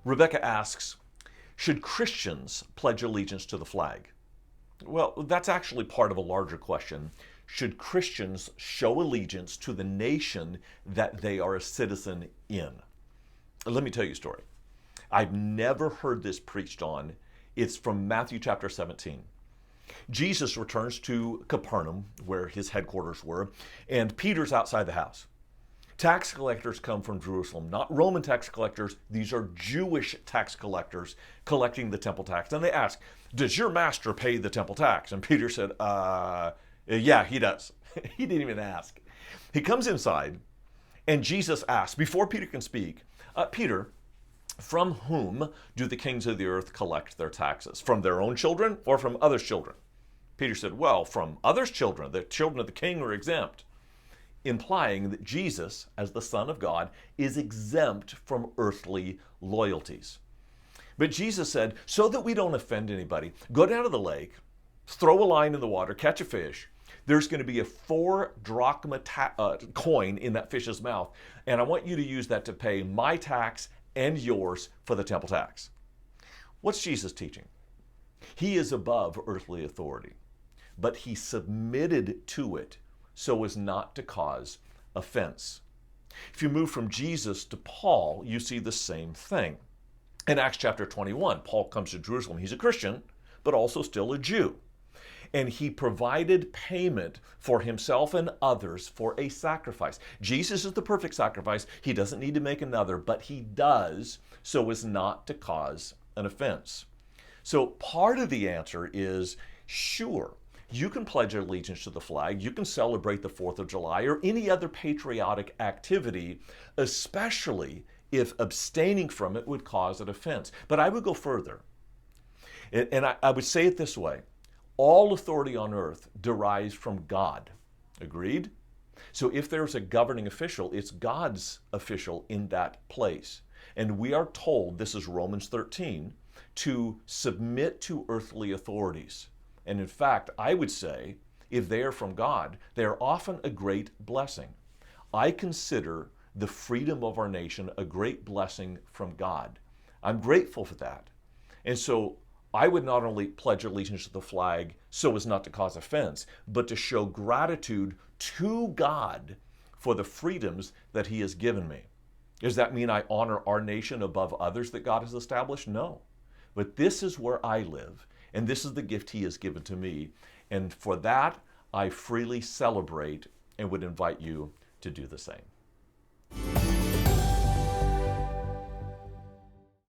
Rebecca asks, should Christians pledge allegiance to the flag? Well, that's actually part of a larger question. Should Christians show allegiance to the nation that they are a citizen in? Let me tell you a story. I've never heard this preached on. It's from Matthew chapter 17. Jesus returns to Capernaum, where his headquarters were, and Peter's outside the house. Tax collectors come from Jerusalem, not Roman tax collectors. These are Jewish tax collectors collecting the temple tax. And they ask, does your master pay the temple tax? And Peter said, yeah, he does. He didn't even ask. He comes inside, and Jesus asks, before Peter can speak, Peter, from whom do the kings of the earth collect their taxes? From their own children or from others' children? Peter said, well, from others' children. The children of the king are exempt, implying that Jesus, as the Son of God, is exempt from earthly loyalties. But Jesus said, so that we don't offend anybody, go down to the lake, throw a line in the water, catch a fish. There's going to be a 4 drachma coin in that fish's mouth, and I want you to use that to pay my tax and yours for the temple tax. What's Jesus teaching? He is above earthly authority, but he submitted to it so as not to cause offense. If you move from Jesus to Paul, you see the same thing. In Acts chapter 21, Paul comes to Jerusalem. He's a Christian, but also still a Jew. And he provided payment for himself and others for a sacrifice. Jesus is the perfect sacrifice. He doesn't need to make another, but he does so as not to cause an offense. So part of the answer is, sure, you can pledge allegiance to the flag, you can celebrate the 4th of July or any other patriotic activity, especially if abstaining from it would cause an offense. But I would go further, and I would say it this way. All authority on earth derives from God. Agreed? So if there's a governing official, it's God's official in that place. And we are told, this is Romans 13, to submit to earthly authorities. And in fact, I would say, if they are from God, they are often a great blessing. I consider the freedom of our nation a great blessing from God. I'm grateful for that. And so I would not only pledge allegiance to the flag so as not to cause offense, but to show gratitude to God for the freedoms that he has given me. Does that mean I honor our nation above others that God has established? No. But this is where I live, and this is the gift he has given to me. And for that, I freely celebrate and would invite you to do the same.